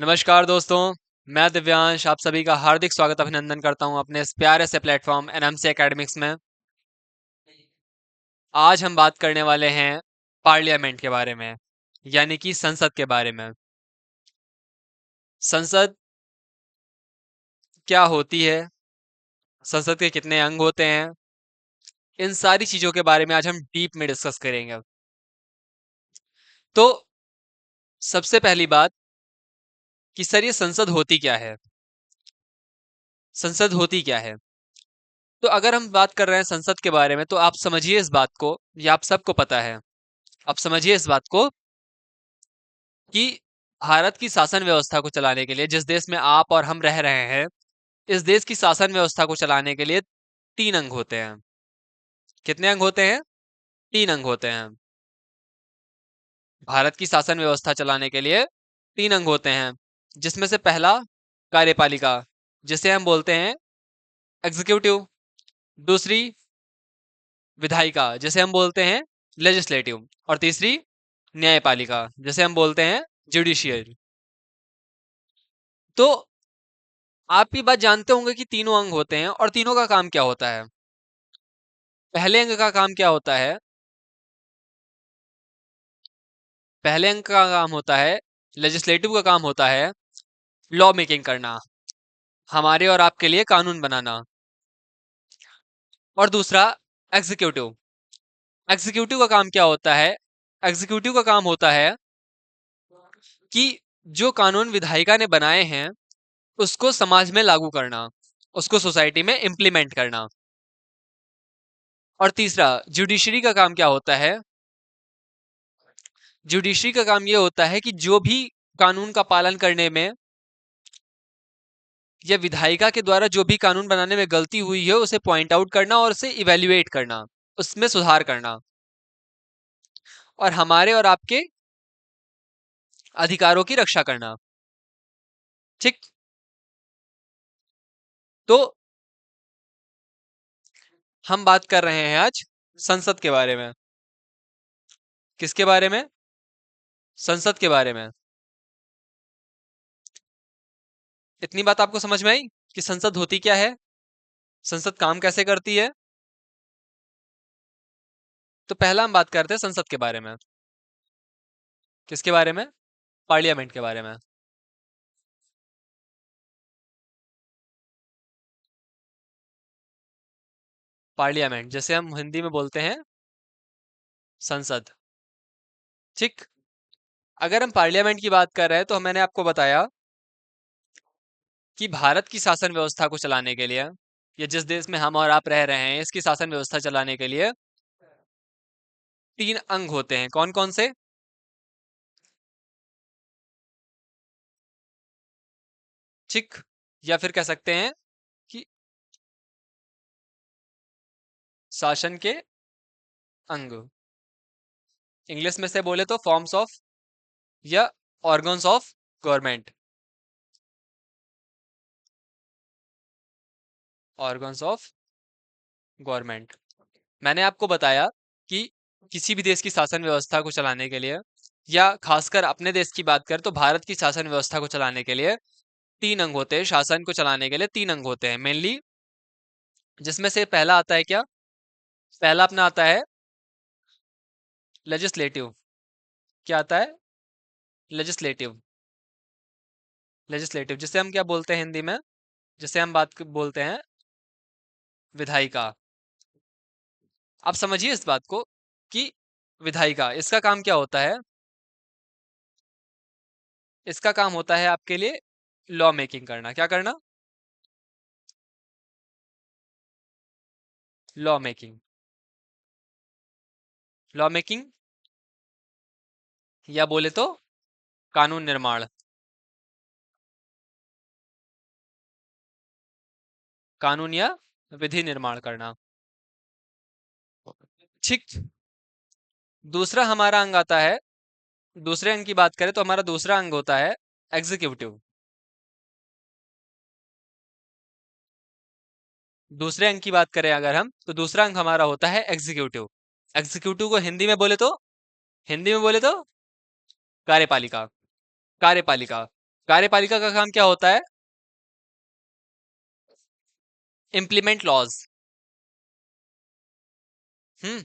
नमस्कार दोस्तों। मैं दिव्यांश आप सभी का हार्दिक स्वागत अभिनंदन करता हूं अपने इस प्यारे से प्लेटफॉर्म एनएमसी एकेडमिक्स में। आज हम बात करने वाले हैं पार्लियामेंट के बारे में, यानी कि संसद के बारे में। संसद क्या होती है, संसद के कितने अंग होते हैं, इन सारी चीजों के बारे में आज हम डीप में डिस्कस करेंगे। तो सबसे पहली बात कि सर ये संसद होती क्या है, संसद होती क्या है। तो अगर हम बात कर रहे हैं संसद के बारे में तो आप समझिए इस बात को, ये आप सबको पता है। आप समझिए इस बात को कि भारत की शासन व्यवस्था को चलाने के लिए, जिस देश में आप और हम रह रहे हैं, इस देश की शासन व्यवस्था को चलाने के लिए तीन अंग होते हैं। कितने अंग होते हैं? तीन अंग होते हैं। भारत की शासन व्यवस्था चलाने के लिए तीन अंग होते हैं, जिसमें से पहला कार्यपालिका, जिसे हम बोलते हैं एग्जीक्यूटिव। दूसरी विधायिका, जिसे हम बोलते हैं लेजिस्लेटिव। और तीसरी न्यायपालिका, जिसे हम बोलते हैं जुडिशियरी। तो आप ये बात जानते होंगे कि तीनों अंग होते हैं और तीनों का काम क्या होता है। पहले अंग का काम क्या होता है? पहले अंग का काम होता है, लेजिस्लेटिव का काम होता है लॉ मेकिंग करना, हमारे और आपके लिए कानून बनाना। और दूसरा एग्जीक्यूटिव। एग्जीक्यूटिव का काम क्या होता है? एग्जीक्यूटिव का काम होता है कि जो कानून विधायिका ने बनाए हैं उसको समाज में लागू करना, उसको सोसाइटी में इंप्लीमेंट करना। और तीसरा जुडिशरी का काम क्या होता है? जुडिशरी का काम यह होता है कि जो भी कानून का पालन करने में या विधायिका के द्वारा जो भी कानून बनाने में गलती हुई है उसे पॉइंट आउट करना और उसे इवेल्युएट करना, उसमें सुधार करना और हमारे और आपके अधिकारों की रक्षा करना। ठीक। तो हम बात कर रहे हैं आज संसद के बारे में। किसके बारे में? संसद के बारे में। इतनी बात आपको समझ में आई कि संसद होती क्या है, संसद काम कैसे करती है। तो पहला हम बात करते हैं संसद के बारे में। किसके बारे में? पार्लियामेंट के बारे में। पार्लियामेंट, जैसे हम हिंदी में बोलते हैं संसद। ठीक। अगर हम पार्लियामेंट की बात कर रहे हैं तो मैंने आपको बताया कि भारत की शासन व्यवस्था को चलाने के लिए, या जिस देश में हम और आप रह रहे हैं इसकी शासन व्यवस्था चलाने के लिए तीन अंग होते हैं। कौन कौन से? ठीक। या फिर कह सकते हैं कि शासन के अंग। इंग्लिश में से बोले तो फॉर्म्स ऑफ या organs of government. Organs of government. मैंने आपको बताया कि किसी भी देश की शासन व्यवस्था को चलाने के लिए, या खासकर अपने देश की बात करें तो भारत की शासन व्यवस्था को चलाने के लिए तीन अंग होते हैं। शासन को चलाने के लिए तीन अंग होते हैं मेनली, जिसमें से पहला आता है क्या? पहला अपना आता है लेजिस्लेटिव। क्या आता है? लेजिस्लेटिव। लेजिस्लेटिव जिसे हम क्या बोलते हैं हिंदी में? जिसे हम बोलते हैं विधायिका। आप समझिए इस बात को कि विधायिका, इसका काम क्या होता है? इसका काम होता है आपके लिए लॉ मेकिंग करना। क्या करना? Law making. लॉ मेकिंग या बोले तो कानून निर्माण। कानून या विधि निर्माण करना। ठीक। दूसरा हमारा अंग आता है, दूसरे अंग की बात करें तो हमारा दूसरा अंग होता है एग्जीक्यूटिव। दूसरे अंग की बात करें अगर हम, तो दूसरा अंग हमारा होता है एग्जीक्यूटिव। एग्जीक्यूटिव को हिंदी में बोले तो, हिंदी में बोले तो कार्यपालिका। कार्यपालिका। कार्यपालिका का काम क्या होता है? Implement laws. हम्म।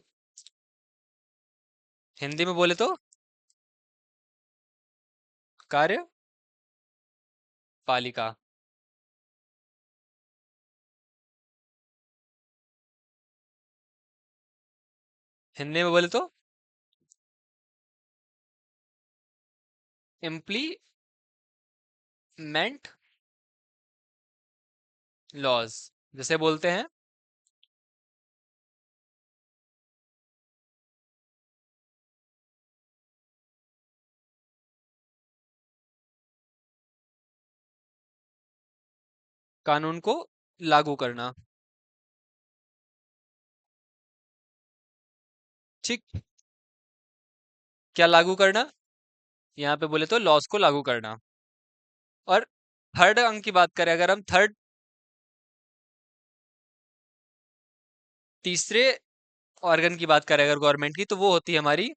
हिंदी में बोले तो कार्यपालिका। हिंदी में बोले तो इम्प्लीमेंट लॉज, जैसे बोलते हैं कानून को लागू करना। ठीक। क्या लागू करना? यहाँ पे बोले तो लॉज को लागू करना। और थर्ड अंग की बात करें, अगर हम थर्ड तीसरे ऑर्गन की बात करें अगर गवर्नमेंट की, तो वो होती है हमारी,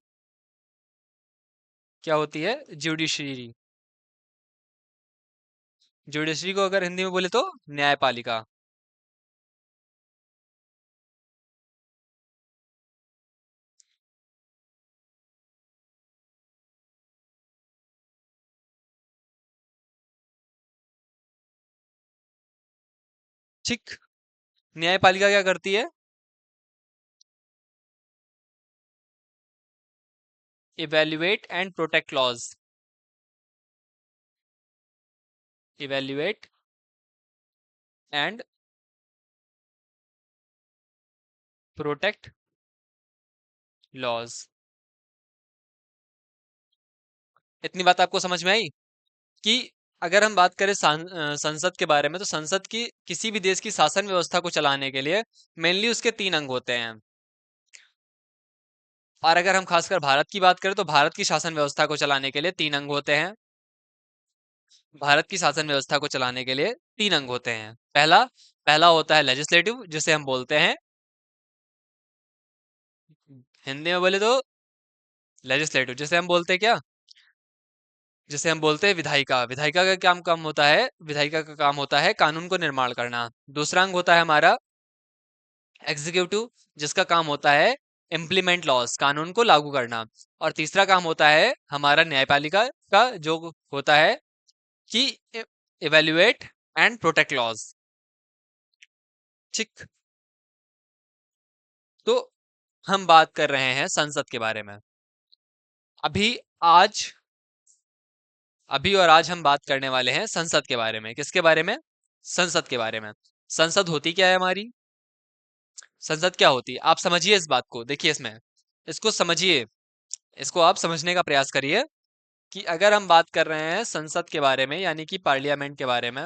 क्या होती है? जुडिशरी। जुडिशरी को अगर हिंदी में बोले तो न्यायपालिका। ठीक। न्यायपालिका क्या करती है? Evaluate and protect laws. Evaluate and protect laws. इतनी बात आपको समझ में आई कि अगर हम बात करें संसद के बारे में, तो संसद की किसी भी देश की शासन व्यवस्था को चलाने के लिए मेनली उसके तीन अंग होते हैं। और अगर हम खासकर भारत की बात करें, तो भारत की शासन व्यवस्था को चलाने के लिए तीन अंग होते हैं। भारत की शासन व्यवस्था को चलाने के लिए तीन अंग होते हैं। पहला पहला होता है लेजिस्लेटिव, जिसे हम बोलते हैं, हिंदी में बोले तो लेजिस्लेटिव, जिसे हम बोलते हैं क्या? जिसे हम बोलते हैं विधायिका। विधायिका का काम काम होता है, विधायिका का काम होता है कानून को निर्माण करना। दूसरा अंग होता है हमारा एग्जीक्यूटिव, जिसका काम होता है इम्प्लीमेंट लॉज, कानून को लागू करना। और तीसरा काम होता है हमारा न्यायपालिका का, जो होता है कि इवेल्युएट एंड प्रोटेक्ट लॉज। ठीक। तो हम बात कर रहे हैं संसद के बारे में। अभी आज अभी और आज हम बात करने वाले हैं संसद के बारे में। किसके बारे में? संसद के बारे में। संसद होती क्या है हमारी? संसद क्या होती है, आप समझिए इस बात को, देखिए इसमें, इसको समझिए, इसको आप समझने का प्रयास करिए कि अगर हम बात कर रहे हैं संसद के बारे में, यानी कि पार्लियामेंट के बारे में,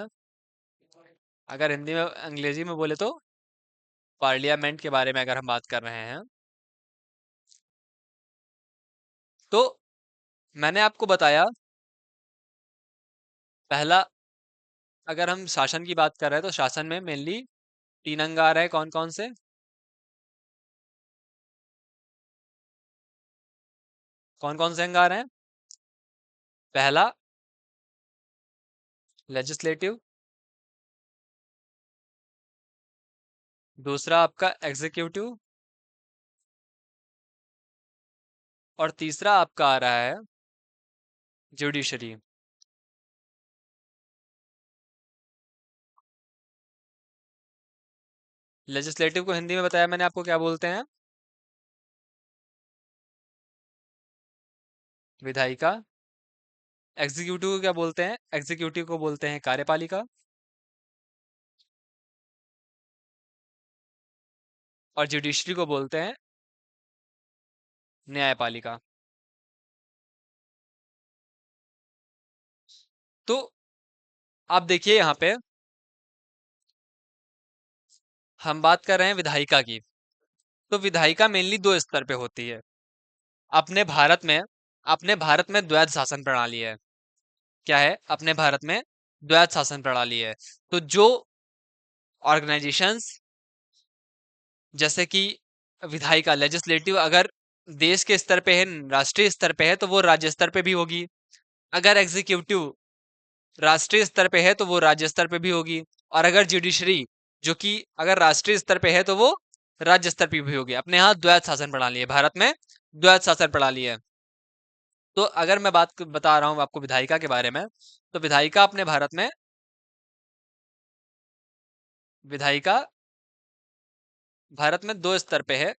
अगर हिंदी में अंग्रेजी में बोले तो पार्लियामेंट के बारे में अगर हम बात कर रहे हैं, तो मैंने आपको बताया, पहला, अगर हम शासन की बात कर रहे हैं तो शासन में मेनली तीन अंग आ रहे हैं। कौन कौन से? कौन कौन से अंग आ रहे हैं? पहला लेजिस्लेटिव, दूसरा आपका एग्जीक्यूटिव, और तीसरा आपका आ रहा है जुडिशरी। लेजिस्लेटिव को हिंदी में बताया मैंने आपको, क्या बोलते हैं? विधायिका। एग्जीक्यूटिव को क्या बोलते हैं? एग्जीक्यूटिव को बोलते हैं कार्यपालिका। और जुडिशरी को बोलते हैं न्यायपालिका। तो आप देखिए यहाँ पे हम बात कर रहे हैं विधायिका की। तो विधायिका मेनली दो स्तर पे होती है अपने भारत में। अपने भारत में द्वैध शासन प्रणाली है। क्या है अपने भारत में? द्वैध शासन प्रणाली है। तो जो ऑर्गेनाइजेशंस, जैसे कि विधायिका लेजिस्लेटिव, अगर देश के स्तर पे है, राष्ट्रीय स्तर पे है, तो वो राज्य स्तर पे भी होगी। अगर एग्जीक्यूटिव राष्ट्रीय स्तर पे है तो वो राज्य स्तर पे भी होगी। और अगर जुडिशरी, जो कि अगर राष्ट्रीय स्तर पे है तो वो राज्य स्तर पे भी होगी। अपने यहाँ द्वैध शासन प्रणाली है, भारत में द्वैध शासन प्रणाली है। तो अगर मैं बात बता रहा हूँ आपको विधायिका के बारे में, तो विधायिका अपने भारत में, विधायिका भारत में दो स्तर पे है।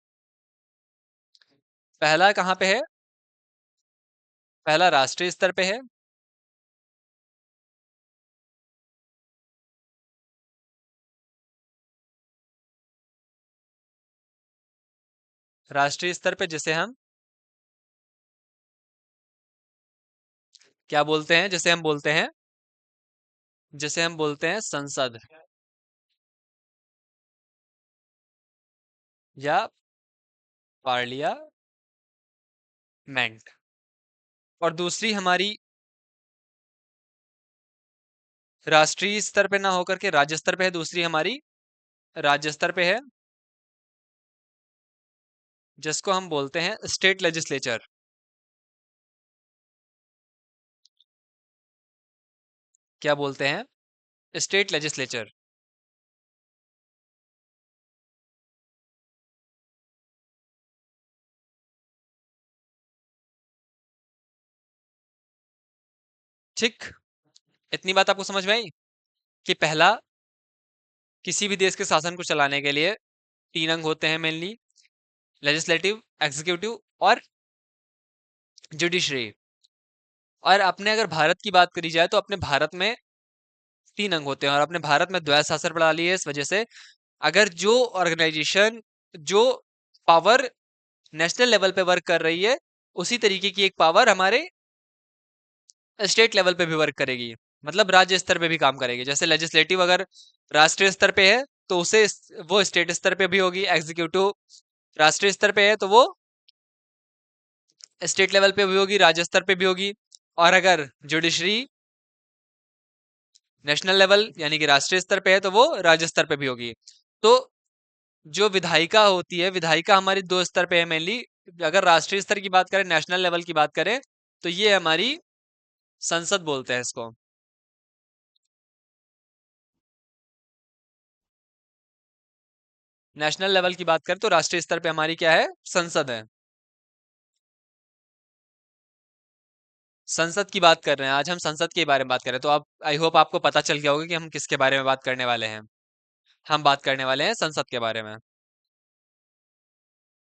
पहला कहाँ पे है? पहला राष्ट्रीय स्तर पे है। राष्ट्रीय स्तर पे जिसे हम क्या बोलते हैं, जिसे हम बोलते हैं, जिसे हम बोलते हैं संसद या पार्लियामेंट। और दूसरी हमारी राष्ट्रीय स्तर पे ना होकर के राज्य स्तर पे है, दूसरी हमारी राज्य स्तर पे है, जिसको हम बोलते हैं स्टेट लेजिस्लेचर। क्या बोलते हैं? State legislature. ठीक, इतनी बात आपको समझ में आई कि पहला, किसी भी देश के शासन को चलाने के लिए तीन अंग होते हैं मेनली, लेजिस्लेटिव, एग्जीक्यूटिव और जुडिशरी। और अपने अगर भारत की बात करी जाए तो अपने भारत में तीन अंग होते हैं, और अपने भारत में द्वैध शासन प्रणाली है। इस वजह से अगर जो ऑर्गेनाइजेशन, जो पावर नेशनल लेवल पे वर्क कर रही है, उसी तरीके की एक पावर हमारे स्टेट लेवल पे भी वर्क करेगी, मतलब राज्य स्तर पे भी काम करेगी। जैसे लेजिस्लेटिव अगर राष्ट्रीय स्तर पे है तो उसे वो स्टेट स्तर पे भी होगी, एग्जीक्यूटिव राष्ट्रीय स्तर पे है तो वो स्टेट लेवल पे भी होगी, राज्य स्तर पे भी होगी। और अगर जुडिशरी नेशनल लेवल यानी कि राष्ट्रीय स्तर पे है तो वो राज्य स्तर पे भी होगी। तो जो विधायिका होती है, विधायिका हमारी दो स्तर पे है मेनली। अगर राष्ट्रीय स्तर की बात करें, नेशनल लेवल की बात करें, तो ये हमारी संसद बोलते हैं इसको। नेशनल लेवल की बात करें तो राष्ट्रीय स्तर पे हमारी क्या है? संसद है। संसद की बात कर रहे हैं आज हम, संसद के बारे में बात कर रहे हैं। तो आप, आई होप आपको पता चल गया होगा कि हम किसके बारे में बात करने वाले हैं। हम बात करने वाले हैं संसद के बारे में।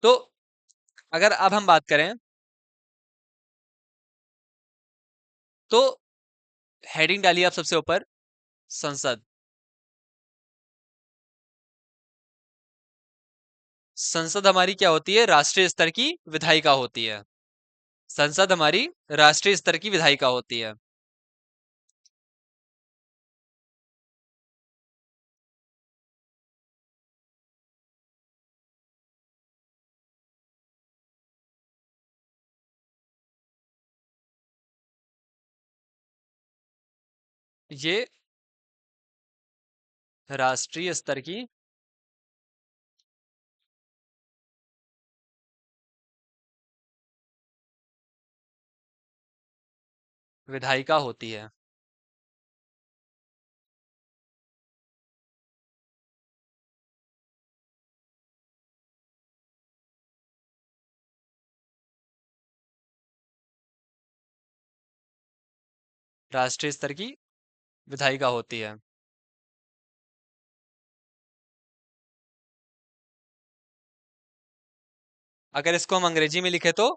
तो अगर अब हम बात करें तो हेडिंग डालिए आप सबसे ऊपर, संसद। संसद हमारी क्या होती है? राष्ट्रीय स्तर की विधायिका होती है। संसद हमारी राष्ट्रीय स्तर की विधायिका होती है। ये राष्ट्रीय स्तर की विधायिका होती है। राष्ट्रीय स्तर की विधायिका होती है। अगर इसको हम अंग्रेजी में लिखे तो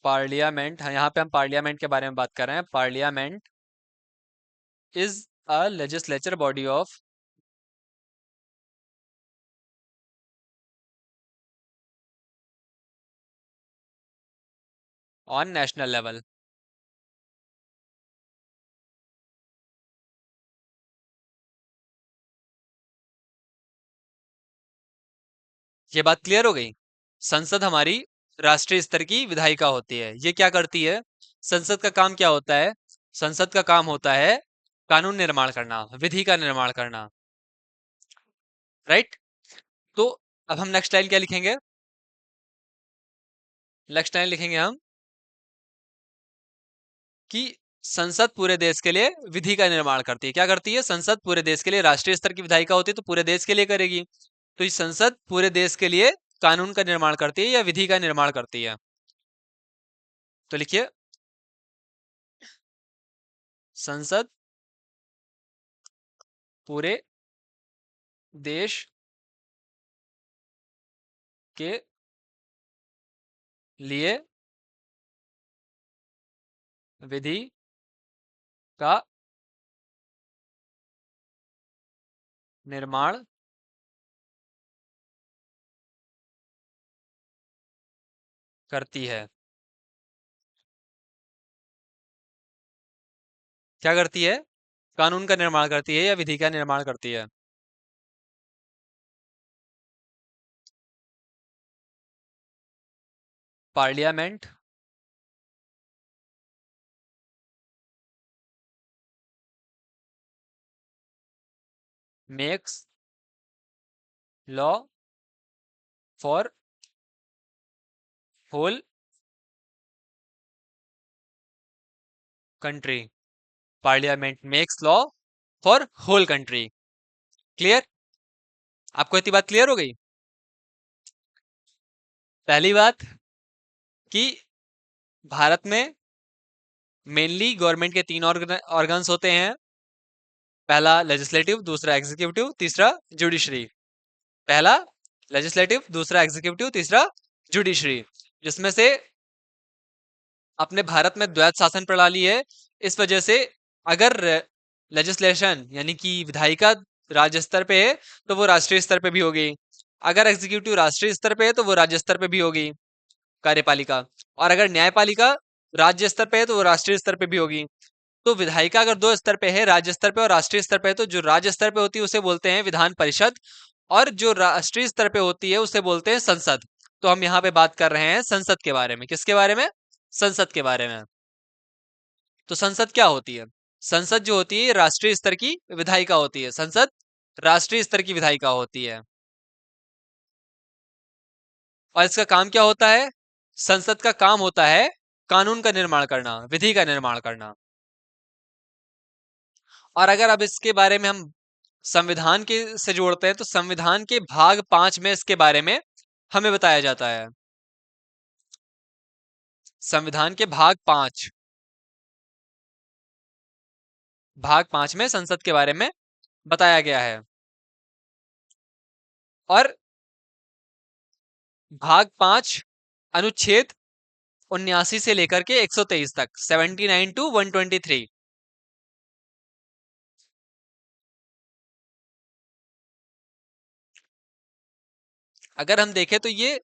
पार्लियामेंट, हाँ, यहाँ पे हम पार्लियामेंट के बारे में बात कर रहे हैं। Parliament is a legislature body of on national level. ये बात क्लियर हो गई? संसद हमारी राष्ट्रीय स्तर की विधायिका होती है। ये क्या करती है? संसद का काम क्या होता है? संसद का काम होता है कानून निर्माण करना, विधि का निर्माण करना। राइट? तो अब हम नेक्स्ट लाइन क्या लिखेंगे? नेक्स्ट लाइन लिखेंगे हम कि संसद पूरे देश के लिए विधि का निर्माण करती है। क्या करती है? संसद पूरे देश के लिए, राष्ट्रीय स्तर की विधायिका होती है तो पूरे देश के लिए करेगी, तो ये संसद पूरे देश के लिए कानून का निर्माण करती है या विधि का निर्माण करती है? तो लिखिए, संसद पूरे देश के लिए विधि का निर्माण करती है। क्या करती है? कानून का निर्माण करती है या विधि का निर्माण करती है? Parliament makes law for whole country. Parliament makes law for whole country. Clear? आपको इतनी बात क्लियर हो गई? पहली बात कि भारत में मेनली गवर्नमेंट के तीन ऑर्गन्स होते हैं। पहला लेजिस्लेटिव, दूसरा एग्जीक्यूटिव, तीसरा जुडिशरी। पहला लेजिस्लेटिव, दूसरा एग्जीक्यूटिव, तीसरा जुडिशरी, जिसमें से अपने भारत में द्वैध शासन प्रणाली है। इस वजह से अगर लेजिस्लेशन यानी कि विधायिका राज्य स्तर पे है तो वो राष्ट्रीय स्तर पे भी होगी, अगर एग्जीक्यूटिव राष्ट्रीय स्तर पे है तो वो राज्य स्तर पे भी होगी, कार्यपालिका। और अगर न्यायपालिका राज्य स्तर पे है तो वो राष्ट्रीय स्तर पे भी होगी। तो विधायिका अगर दो स्तर पे है, राज्य स्तर पे और राष्ट्रीय स्तर पे है, तो जो राज्य स्तर पे होती है उसे बोलते हैं विधान परिषद, और जो राष्ट्रीय स्तर पे होती है उसे बोलते हैं संसद। तो हम यहाँ पे बात कर रहे हैं संसद के बारे में। किसके बारे में? संसद के बारे में। तो संसद क्या होती है? संसद जो होती है राष्ट्रीय स्तर की विधायिका होती है। संसद राष्ट्रीय स्तर की विधायिका होती है। और इसका काम क्या होता है? संसद का काम होता है कानून का निर्माण करना, विधि का निर्माण करना। और अगर अब इसके बारे में हम संविधान के से जोड़ते हैं तो संविधान के भाग 5 में इसके बारे में हमें बताया जाता है। संविधान के भाग 5 में संसद के बारे में बताया गया है। और भाग 5 अनुच्छेद 79 से लेकर के 123 तक, 79 टू 123। अगर हम देखें तो ये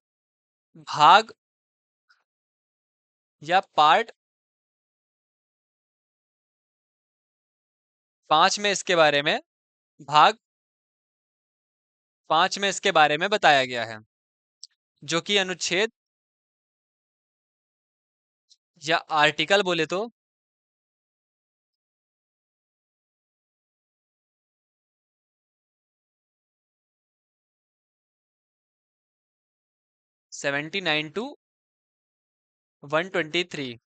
भाग या पार्ट 5 में इसके बारे में, भाग 5 में इसके बारे में बताया गया है, जो कि अनुच्छेद या आर्टिकल बोले तो 79 टू 123,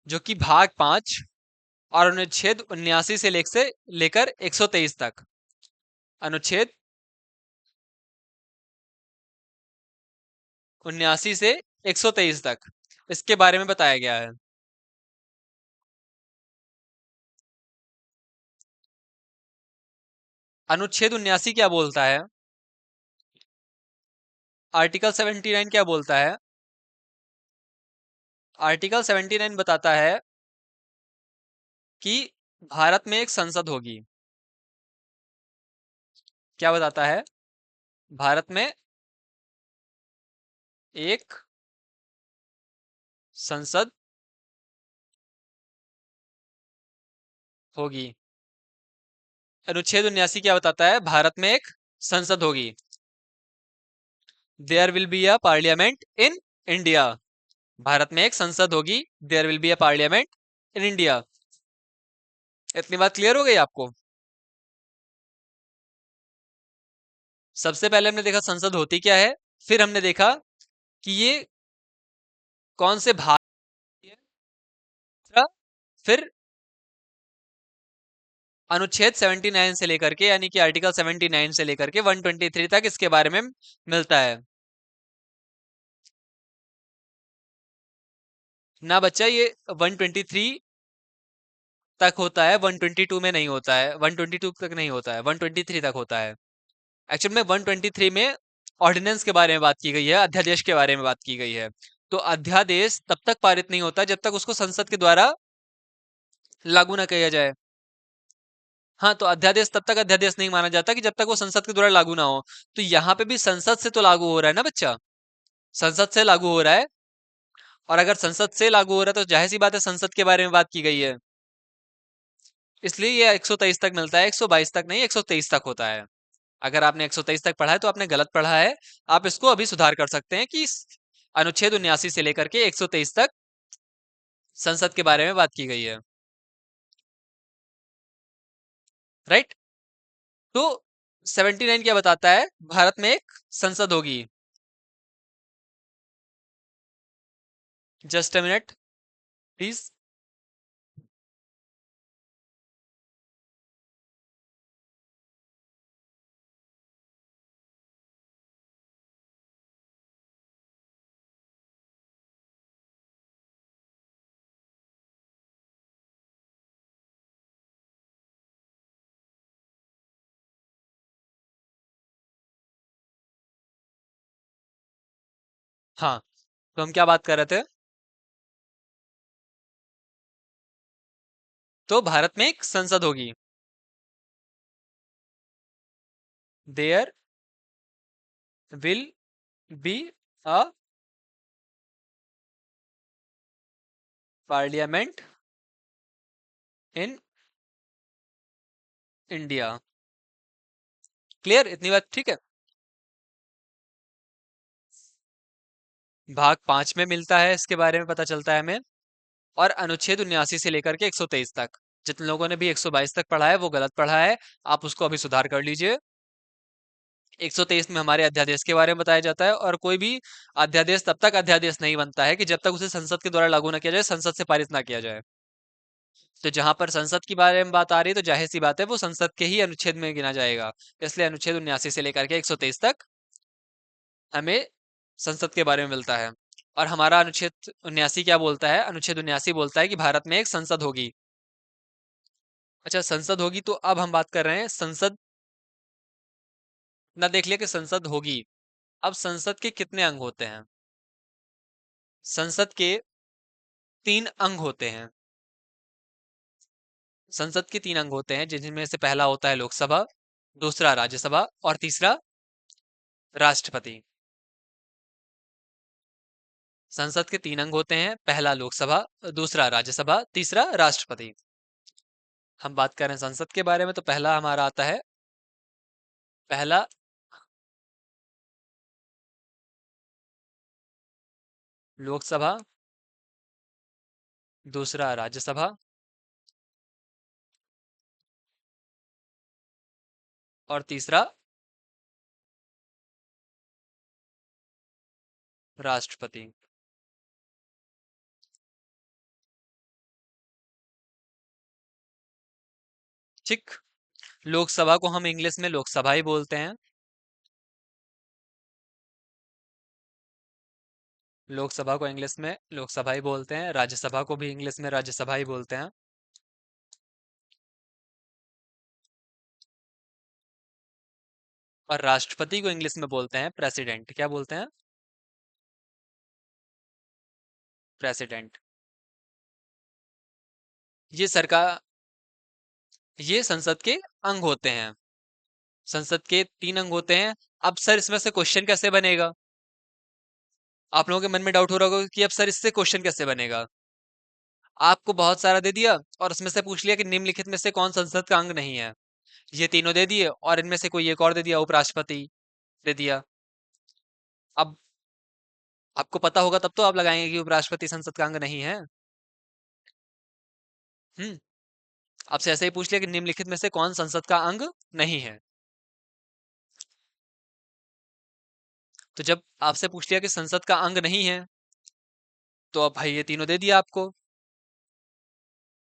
जो कि भाग 5 और अनुच्छेद 79 से लेकर 123 तक, अनुच्छेद 79 से 123 तक इसके बारे में बताया गया है। अनुच्छेद 79 क्या बोलता है? आर्टिकल 79 क्या बोलता है? आर्टिकल 79 बताता है कि भारत में एक संसद होगी। क्या बताता है? भारत में एक संसद होगी। अनुच्छेद 79 क्या बताता है? भारत में एक संसद होगी। There will be a parliament in India. Bharat में एक संसद होगी, there will be a parliament in India. इतनी बात क्लियर हो गई आपको? सबसे पहले हमने देखा संसद होती क्या है, फिर हमने देखा कि ये कौन से भाग है। फिर अनुच्छेद 79 से लेकर के, यानी कि आर्टिकल 79 से लेकर के 123 तक इसके बारे में मिलता है ना बच्चा। ये 123 तक होता है, 122 में नहीं होता है, 122 तक नहीं होता है, 123 तक होता है। एक्चुअल में 123 में ऑर्डिनेंस के बारे में बात की गई है, अध्यादेश के बारे में बात की गई है। तो अध्यादेश तब तक पारित नहीं होता जब तक उसको संसद के द्वारा लागू ना किया जाए। हाँ, तो अध्यादेश तब तक अध्यादेश नहीं माना जाता कि जब तक वो संसद के द्वारा लागू ना हो। तो यहाँ पे भी संसद से तो लागू हो रहा है ना बच्चा, संसद से लागू हो रहा है। और अगर संसद से लागू हो रहा है तो जाहिर सी बात है संसद के बारे में बात की गई है, इसलिए ये 123 तक मिलता है, 122 तक नहीं 123 तक होता है। अगर आपने 123 तक पढ़ा है तो आपने गलत पढ़ा है। आप इसको अभी सुधार कर सकते हैं कि अनुच्छेद 79 से लेकर के 123 तक संसद के बारे में बात की गई है। राइट। तो 79 क्या बताता है, भारत में एक संसद होगी। Just a minute please. हाँ, तो हम क्या बात कर रहे थे। तो भारत में एक संसद होगी। There will be a parliament in India. Clear, इतनी बात ठीक है। भाग 5 में मिलता है, इसके बारे में पता चलता है हमें। और अनुच्छेद 79 से लेकर के 123 तक। जितने लोगों ने भी 122 तक पढ़ा है वो गलत पढ़ा है, आप उसको अभी सुधार कर लीजिए। 123 में हमारे अध्यादेश के बारे में बताया जाता है, और कोई भी अध्यादेश तब तक अध्यादेश नहीं बनता है कि जब तक उसे संसद के द्वारा लागू ना किया जाए, संसद से पारित ना किया जाए। तो जहां पर संसद के बारे में बात आ रही है तो जाहिर सी बात है वो संसद के ही अनुच्छेद में गिना जाएगा। इसलिए अनुच्छेद 79 से लेकर के 123 तक हमें संसद के बारे में मिलता है। और हमारा अनुच्छेद 79 क्या बोलता है, अनुच्छेद 79 बोलता है कि भारत में एक संसद होगी। अच्छा, संसद होगी, तो अब हम बात कर रहे हैं संसद। ना देख लिया कि संसद होगी। अब संसद के कितने अंग होते हैं। संसद के 3 अंग होते हैं। संसद के 3 अंग होते हैं, जिनमें से पहला होता है लोकसभा, दूसरा राज्यसभा और तीसरा राष्ट्रपति। संसद के 3 अंग होते हैं, पहला लोकसभा, दूसरा राज्यसभा, तीसरा राष्ट्रपति। हम बात कर रहे हैं संसद के बारे में, तो पहला हमारा आता है, पहला लोकसभा, दूसरा राज्यसभा और तीसरा राष्ट्रपति। ठीक। लोकसभा को हम इंग्लिश में लोकसभा ही बोलते हैं। लोकसभा को इंग्लिश में लोकसभा ही बोलते हैं, राज्यसभा को भी इंग्लिश में राज्यसभा ही बोलते हैं। और राष्ट्रपति को इंग्लिश में बोलते हैं प्रेसिडेंट। क्या बोलते हैं, प्रेसिडेंट। ये सरकार, ये संसद के अंग होते हैं। संसद के 3 अंग होते हैं। अब सर इसमें से क्वेश्चन कैसे बनेगा, आप लोगों के मन में डाउट हो रहा होगा कि अब सर इससे क्वेश्चन कैसे बनेगा। आपको बहुत सारा दे दिया और उसमें से पूछ लिया कि निम्नलिखित में से कौन संसद का अंग नहीं है। ये तीनों दे दिए और इनमें से कोई एक और दे दिया, उपराष्ट्रपति दे दिया। अब आपको पता होगा तब तो आप लगाएंगे कि उपराष्ट्रपति संसद का अंग नहीं है। हम्म। आपसे ऐसे ही पूछ लिया कि निम्नलिखित में से कौन संसद का अंग नहीं है। तो जब आपसे पूछ लिया कि संसद का अंग नहीं है, तो अब भाई ये तीनों दे दिया आपको,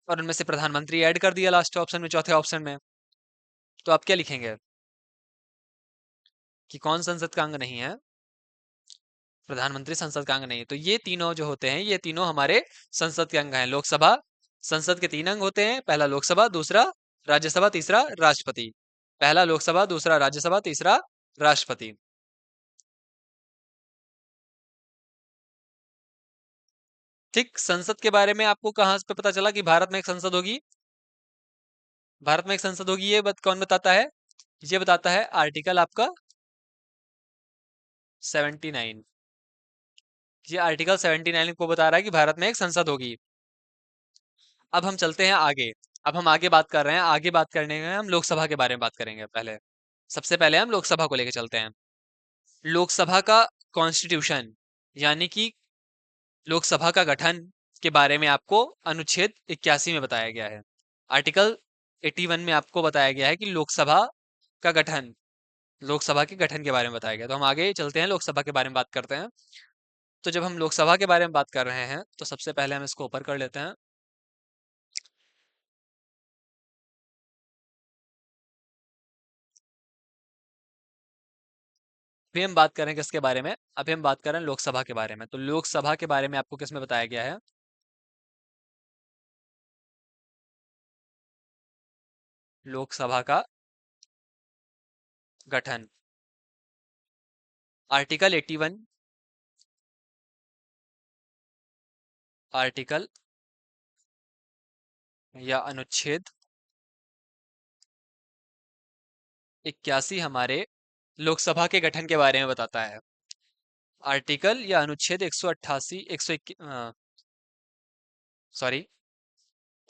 और उनमें से प्रधानमंत्री ऐड कर दिया लास्ट ऑप्शन में, चौथे ऑप्शन में। तो आप क्या लिखेंगे कि कौन संसद का अंग नहीं है? प्रधानमंत्री संसद का अंग नहीं है। तो ये तीनों जो होते हैं, ये तीनों हमारे संसद के अंग हैं। लोकसभा, संसद के तीन अंग होते हैं, पहला लोकसभा, दूसरा राज्यसभा, तीसरा राष्ट्रपति। पहला लोकसभा, दूसरा राज्यसभा, तीसरा राष्ट्रपति। ठीक, संसद के बारे में आपको कहाँ पे पता चला कि भारत में एक संसद होगी? भारत में एक संसद होगी, ये कौन बताता है? ये बताता है आर्टिकल आपका 79। ये आर्टिकल 79 को बता रहा है कि भारत में एक संसद होगी। अब हम चलते हैं आगे। अब हम आगे बात कर रहे हैं, आगे बात करने में हम लोकसभा के बारे में बात करेंगे पहले। सबसे पहले हम लोकसभा को लेकर चलते हैं। लोकसभा का कॉन्स्टिट्यूशन, यानी कि लोकसभा का गठन के बारे में आपको अनुच्छेद 81 में बताया गया है। आर्टिकल 81 में आपको बताया गया है कि लोकसभा का गठन, लोकसभा के गठन के बारे में बताया गया। तो हम आगे चलते हैं, लोकसभा के बारे में बात करते हैं। तो जब हम लोकसभा के बारे में बात कर रहे हैं, तो सबसे पहले हम इसको ऊपर कर लेते हैं। अभी हम बात करें किसके बारे में? अभी हम बात कर रहे हैं लोकसभा के बारे में। तो लोकसभा के बारे में आपको किसमें बताया गया है? लोकसभा का गठन, आर्टिकल 81, आर्टिकल या अनुच्छेद 81 हमारे लोकसभा के गठन के बारे में बताता है। आर्टिकल या अनुच्छेद 188, 121, सॉरी,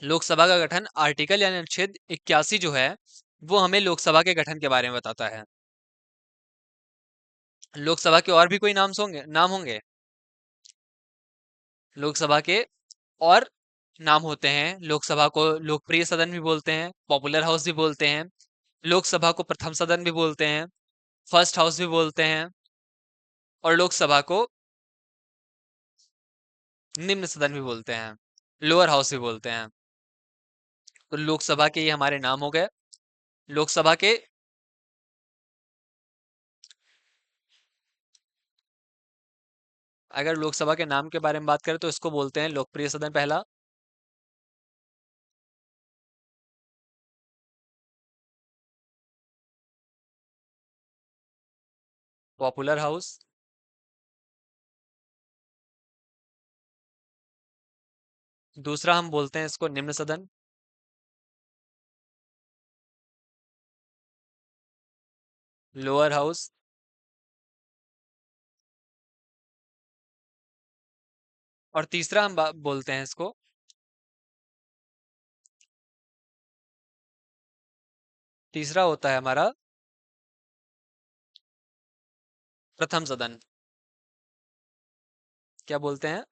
लोकसभा का गठन आर्टिकल या अनुच्छेद 81 जो है, वो हमें लोकसभा के गठन के बारे में बताता है। लोकसभा के और भी कोई नाम होंगे? लोकसभा के और नाम होते हैं। लोकसभा को लोकप्रिय सदन भी बोलते हैं, पॉपुलर हाउस भी बोलते हैं, लोकसभा को प्रथम सदन भी बोलते हैं, फर्स्ट हाउस भी बोलते हैं, और लोकसभा को निम्न सदन भी बोलते हैं, लोअर हाउस भी बोलते हैं। तो लोकसभा के ये हमारे नाम हो गए। लोकसभा के, अगर लोकसभा के नाम के बारे में बात करें तो इसको बोलते हैं लोकप्रिय सदन पहला, पॉपुलर हाउस, दूसरा हम बोलते हैं इसको निम्न सदन, लोअर हाउस, और तीसरा हम बोलते हैं इसको, तीसरा होता है हमारा प्रथम सदन। क्या बोलते हैं?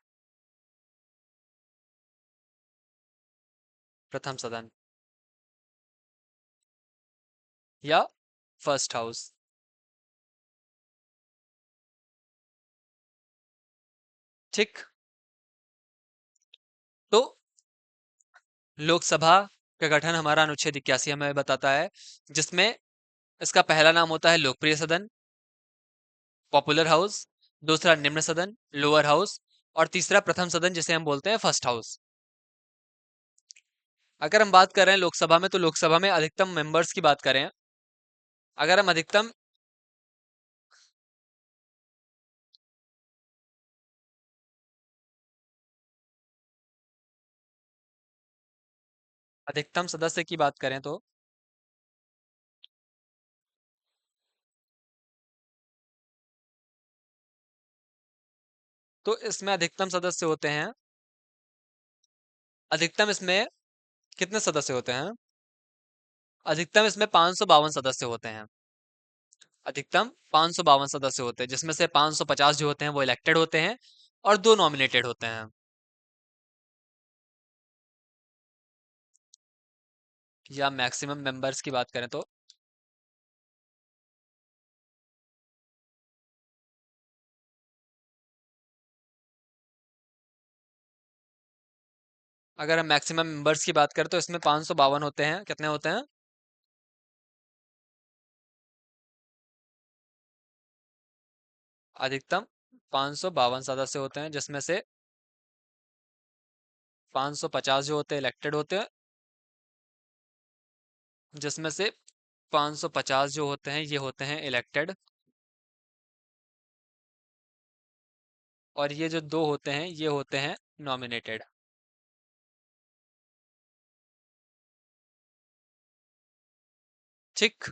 प्रथम सदन या फर्स्ट हाउस। ठीक, तो लोकसभा का गठन हमारा अनुच्छेद 81 हमें बताता है, जिसमें इसका पहला नाम होता है लोकप्रिय सदन, पॉपुलर हाउस, दूसरा निम्न सदन, लोअर हाउस, और तीसरा प्रथम सदन जिसे हम बोलते हैं फर्स्ट हाउस। अगर हम बात कर रहे हैं लोकसभा में, तो लोकसभा में अधिकतम मेंबर्स की बात करें, अगर हम अधिकतम अधिकतम सदस्य की बात करें, तो इसमें अधिकतम सदस्य होते हैं, अधिकतम इसमें कितने सदस्य होते हैं? अधिकतम इसमें 552 सदस्य होते हैं। अधिकतम 552 सदस्य होते हैं, जिसमें से 550 जो होते हैं वो इलेक्टेड होते हैं और 2 नॉमिनेटेड होते हैं। या मैक्सिमम मेंबर्स की बात करें तो अगर हम मैक्सिमम मेंबर्स की बात करें तो इसमें 552 होते हैं। कितने होते हैं? अधिकतम 552 सदस्य होते हैं, जिसमें से 550 जो होते हैं इलेक्टेड होते हैं, जिसमें से 550 जो होते हैं ये होते हैं इलेक्टेड, और ये जो दो होते हैं ये होते हैं नॉमिनेटेड। ठीक।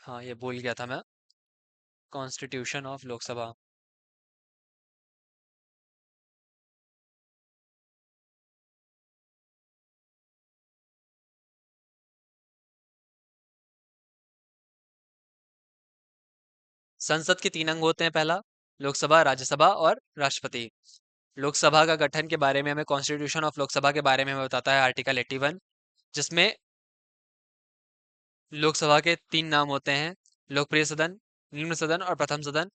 हाँ, ये भूल गया था मैं। Constitution of Lok Sabha. संसद के 3 अंग होते हैं। पहला लोकसभा, राज्यसभा और राष्ट्रपति। लोकसभा का गठन के बारे में हमें कॉन्स्टिट्यूशन ऑफ लोकसभा के बारे में हमें बताता है आर्टिकल 81, जिसमें लोकसभा के 3 नाम होते हैं: लोकप्रिय सदन, निम्न सदन और प्रथम सदन।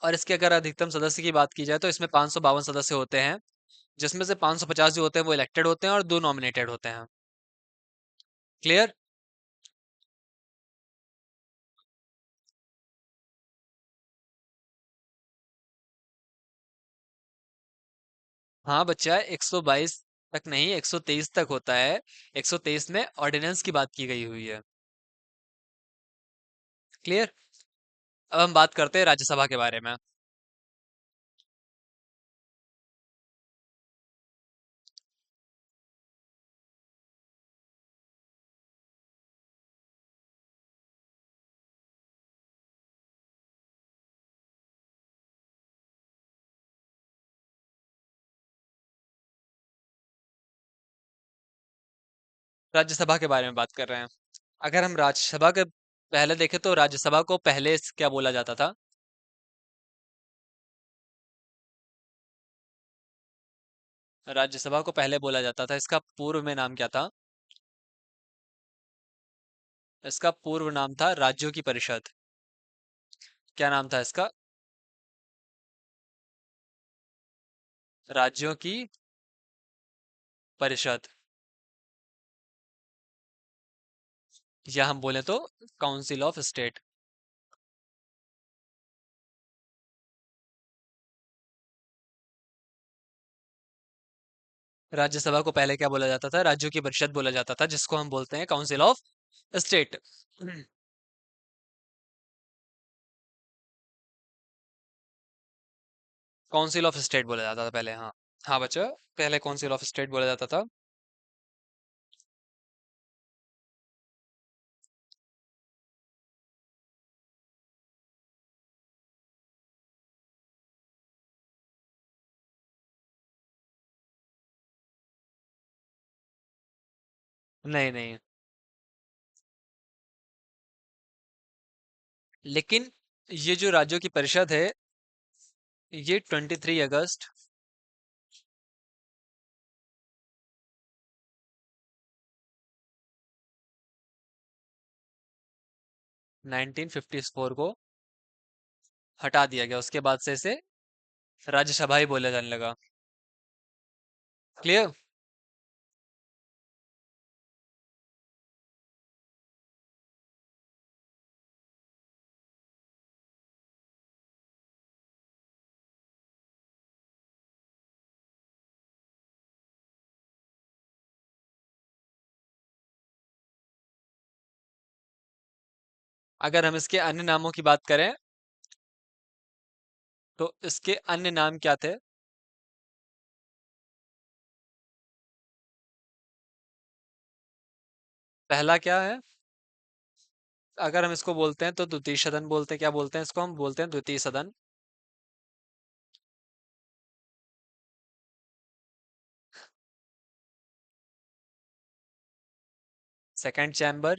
और इसके अगर अधिकतम सदस्य की बात की जाए तो इसमें 552 सदस्य होते हैं, जिसमें से 550 जो होते हैं वो इलेक्टेड होते हैं और दो नॉमिनेटेड होते हैं। क्लियर? हाँ बच्चा, 122 तक नहीं, 123 तक होता है। 123 में ऑर्डिनेंस की बात की गई हुई है। क्लियर? अब हम बात करते हैं राज्यसभा के बारे में। राज्यसभा के बारे में बात कर रहे हैं। अगर हम राज्यसभा के पहले देखें तो राज्यसभा को पहले क्या बोला जाता था? राज्यसभा को पहले बोला जाता था, इसका पूर्व में नाम क्या था? इसका पूर्व नाम था राज्यों की परिषद। क्या नाम था इसका? राज्यों की परिषद, या हम बोले तो काउंसिल ऑफ स्टेट। राज्यसभा को पहले क्या बोला जाता था? राज्यों की परिषद बोला जाता था, जिसको हम बोलते हैं council of state. Council of state बोला जाता था पहले, हाँ। हाँ बच्चा, पहले काउंसिल ऑफ स्टेट बोला जाता था। नहीं नहीं, लेकिन ये जो राज्यों की परिषद है, ये 23 अगस्त 1954 को हटा दिया गया। उसके बाद से इसे राज्यसभा ही बोला जाने लगा। क्लियर? अगर हम इसके अन्य नामों की बात करें तो इसके अन्य नाम क्या थे? पहला क्या है? अगर हम इसको बोलते हैं तो द्वितीय सदन बोलते हैं। क्या बोलते हैं इसको? हम बोलते हैं द्वितीय सदन। Second chamber.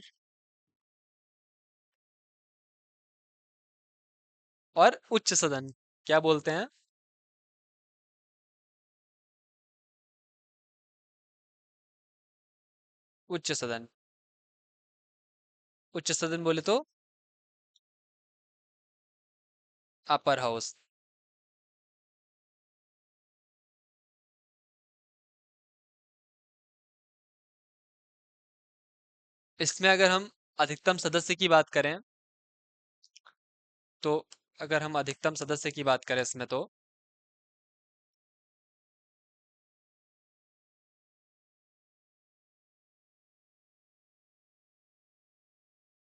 और उच्च सदन क्या बोलते हैं? उच्च सदन। उच्च सदन बोले तो अपर हाउस। इसमें अगर हम अधिकतम सदस्य की बात करें तो, अगर हम अधिकतम सदस्य की बात करें इसमें तो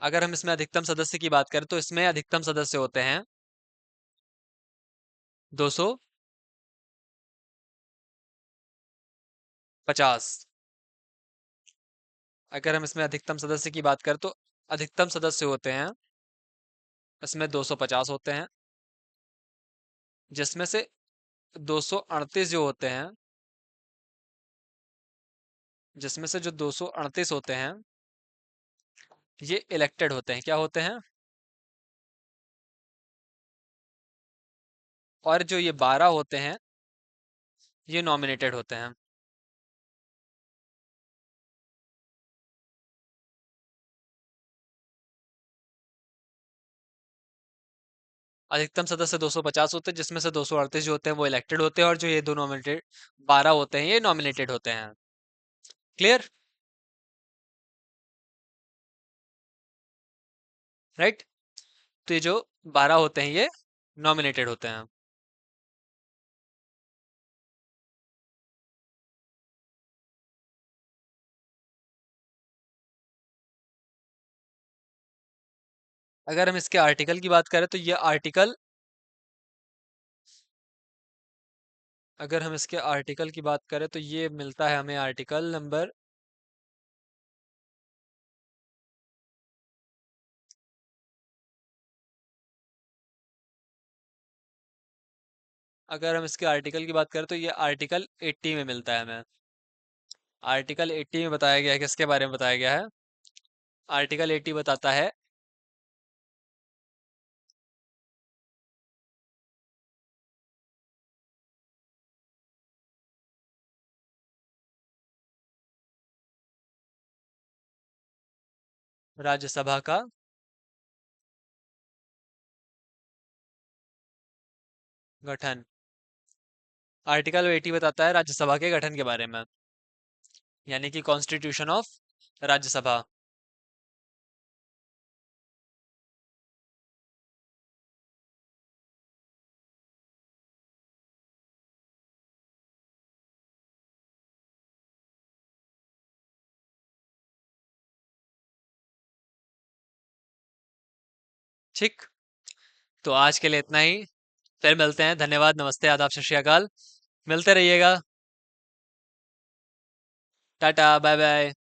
अगर हम इसमें अधिकतम सदस्य की बात करें तो इसमें अधिकतम सदस्य होते हैं 250। अगर हम इसमें अधिकतम सदस्य की बात करें तो अधिकतम सदस्य होते हैं इसमें 250 होते हैं, जिसमें से 238 जो होते हैं, जिसमें से जो 238 होते हैं ये इलेक्टेड होते हैं। क्या होते हैं? और जो ये 12 होते हैं ये नॉमिनेटेड होते हैं। अधिकतम सदस्य 250 होते हैं, जिसमें से 238 जो होते हैं वो इलेक्टेड होते हैं, और जो ये दो नॉमिनेटेड 12 होते हैं ये नॉमिनेटेड होते हैं। क्लियर? राइट? तो ये जो 12 होते हैं ये नॉमिनेटेड होते हैं। अगर हम इसके आर्टिकल की बात करें तो ये आर्टिकल, अगर हम इसके आर्टिकल की बात करें तो ये मिलता है हमें आर्टिकल नंबर, अगर हम इसके आर्टिकल की बात करें तो ये आर्टिकल 80 में मिलता है हमें। आर्टिकल 80 में बताया गया है, किसके बारे में बताया गया है? आर्टिकल 80 बताता है राज्यसभा का गठन। आर्टिकल 80 बताता है राज्यसभा के गठन के बारे में, यानी कि कॉन्स्टिट्यूशन ऑफ राज्यसभा। ठीक। तो आज के लिए इतना ही। फिर मिलते हैं। धन्यवाद, नमस्ते, आदाब, सत श्री अकाल। मिलते रहिएगा। Tata, bye bye.